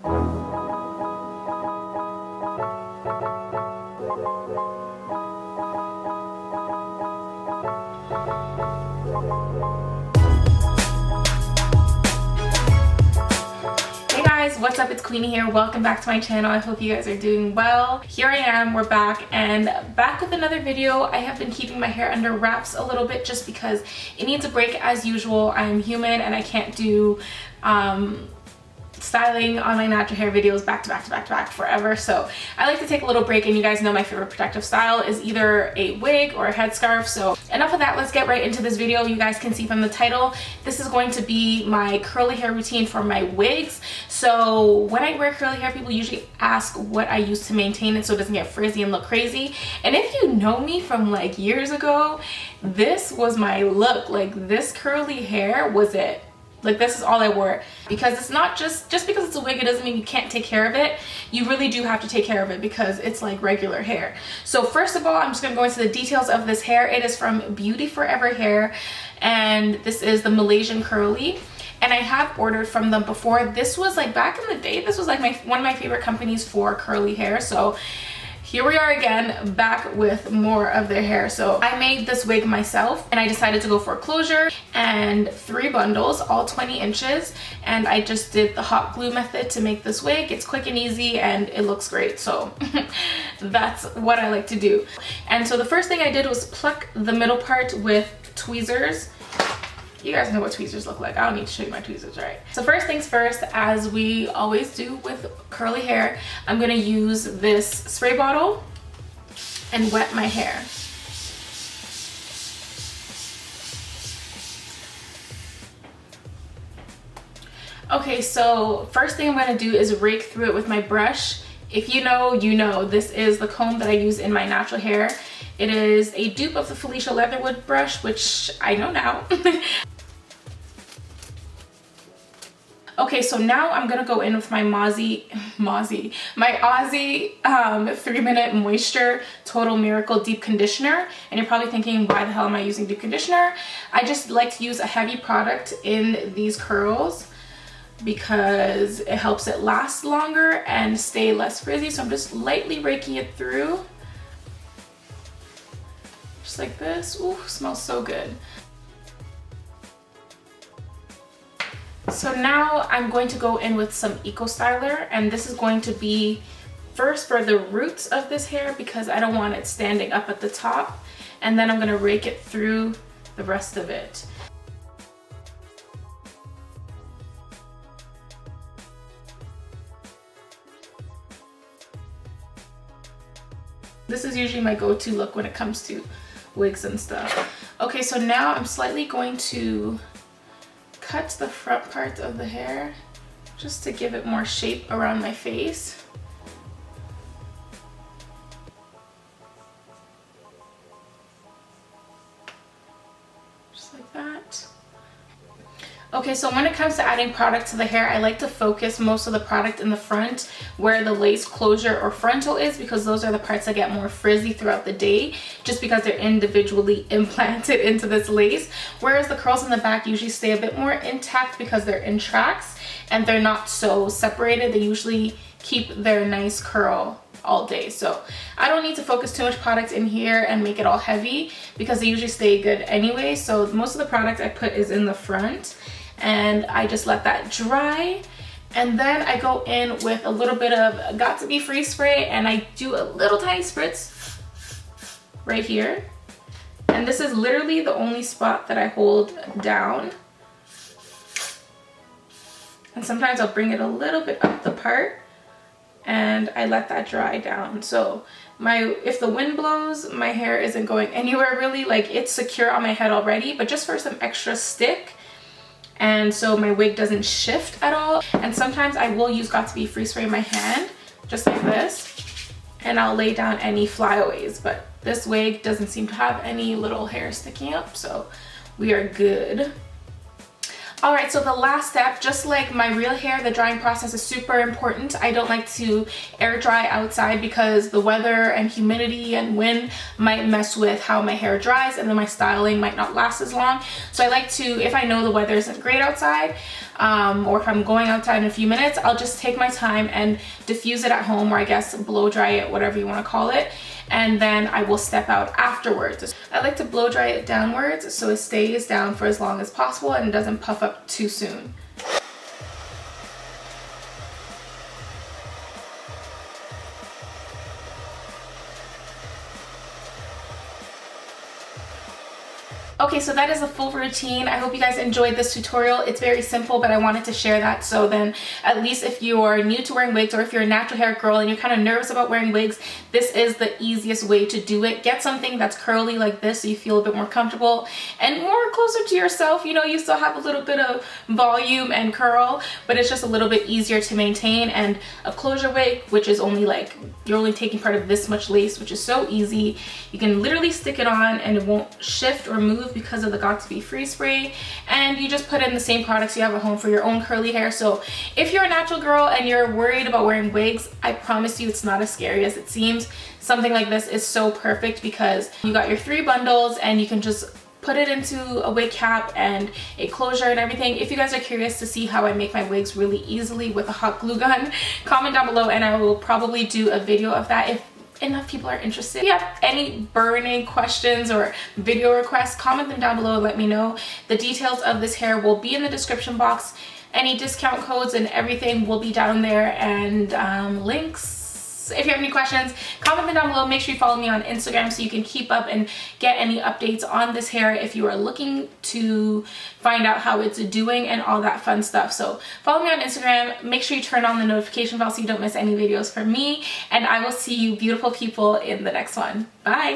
What's up, it's Queenie here. Welcome back to my channel. I hope you guys are doing well. Here I am, we're back with another video. I have been keeping my hair under wraps a little bit just because it needs a break as usual. I am human and I can't do styling on my natural hair videos back to back forever, so I like to take a little break. And you guys know my favorite protective style is either a wig or a headscarf. So enough of that, let's get right into this video. You guys can see from the title, this is going to be my curly hair routine for my wigs. So when I wear curly hair, people usually ask what I use to maintain it so it doesn't get frizzy and look crazy. And if you know me from like years ago, this was my look. Like, this curly hair was it. Like, this is all I wore, because it's not just because it's a wig, it doesn't mean you can't take care of it. You really do have to take care of it because it's like regular hair. So first of all, I'm just gonna go into the details of this hair. It is from Beautyforeverhair, and this is the Malaysian curly. And I have ordered from them before. This was like back in the day, this was like one of my favorite companies for curly hair. So here we are again, back with more of their hair. So I made this wig myself and I decided to go for a closure and 3 bundles, all 20 inches. And I just did the hot glue method to make this wig. It's quick and easy and it looks great. So that's what I like to do. And so the first thing I did was pluck the middle part with tweezers. You guys know what tweezers look like. I don't need to show you my tweezers, right? So first things first, as we always do with curly hair, I'm gonna use this spray bottle and wet my hair. Okay, so first thing I'm gonna do is rake through it with my brush. If you know, you know. This is the comb that I use in my natural hair. It is a dupe of the Felicia Leatherwood brush, which I know now. Okay, so now I'm gonna go in with my Aussie 3-minute moisture total miracle deep conditioner. And you're probably thinking, why the hell am I using deep conditioner? I just like to use a heavy product in these curls because it helps it last longer and stay less frizzy. So I'm just lightly raking it through, just like this. Ooh, smells so good. So now I'm going to go in with some Eco Styler, and this is going to be first for the roots of this hair because I don't want it standing up at the top, and then I'm going to rake it through the rest of it. This is usually my go-to look when it comes to wigs and stuff. Okay, so now I'm slightly going to cut the front part of the hair just to give it more shape around my face. Just like that. Okay, so when it comes to adding product to the hair, I like to focus most of the product in the front where the lace closure or frontal is, because those are the parts that get more frizzy throughout the day just because they're individually implanted into this lace. Whereas the curls in the back usually stay a bit more intact because they're in tracks and they're not so separated. They usually keep their nice curl all day. So I don't need to focus too much product in here and make it all heavy because they usually stay good anyway. So most of the product I put is in the front, and I just let that dry. And then I go in with a little bit of Got To Be Free spray, and I do a little tiny spritz right here. And this is literally the only spot that I hold down. And sometimes I'll bring it a little bit up the part and I let that dry down. So if the wind blows, my hair isn't going anywhere really. Like, it's secure on my head already, but just for some extra stick, and so my wig doesn't shift at all. And sometimes I will use Got To Be Free spray in my hand, just like this, and I'll lay down any flyaways. But this wig doesn't seem to have any little hair sticking up, so we are good. Alright, so the last step, just like my real hair, the drying process is super important. I don't like to air dry outside because the weather and humidity and wind might mess with how my hair dries, and then my styling might not last as long. So I like to, if I know the weather isn't great outside, or if I'm going outside in a few minutes, I'll just take my time and diffuse it at home, or I guess blow dry it, whatever you want to call it, and then I will step out afterwards. I like to blow dry it downwards so it stays down for as long as possible and doesn't puff up too soon. Okay, so that is a full routine. I hope you guys enjoyed this tutorial. It's very simple, but I wanted to share that, so then at least if you are new to wearing wigs, or if you're a natural hair girl and you're kind of nervous about wearing wigs, this is the easiest way to do it. Get something that's curly like this so you feel a bit more comfortable and more closer to yourself. You know, you still have a little bit of volume and curl, but it's just a little bit easier to maintain. And a closure wig, which is only like, you're only taking part of this much lace, which is so easy. You can literally stick it on and it won't shift or move because of the Got2b Free Spray, and you just put in the same products you have at home for your own curly hair. So if you're a natural girl and you're worried about wearing wigs, I promise you it's not as scary as it seems. Something like this is so perfect because you got your 3 bundles and you can just put it into a wig cap and a closure and everything. If you guys are curious to see how I make my wigs really easily with a hot glue gun, comment down below and I will probably do a video of that if enough people are interested. If you have any burning questions or video requests, comment them down below and let me know. The details of this hair will be in the description box. Any discount codes and everything will be down there, and links. If you have any questions, comment them down below. Make sure you follow me on Instagram so you can keep up and get any updates on this hair if you are looking to find out how it's doing and all that fun stuff. So follow me on Instagram. Make sure you turn on the notification bell so you don't miss any videos from me, and I will see you beautiful people in the next one. Bye!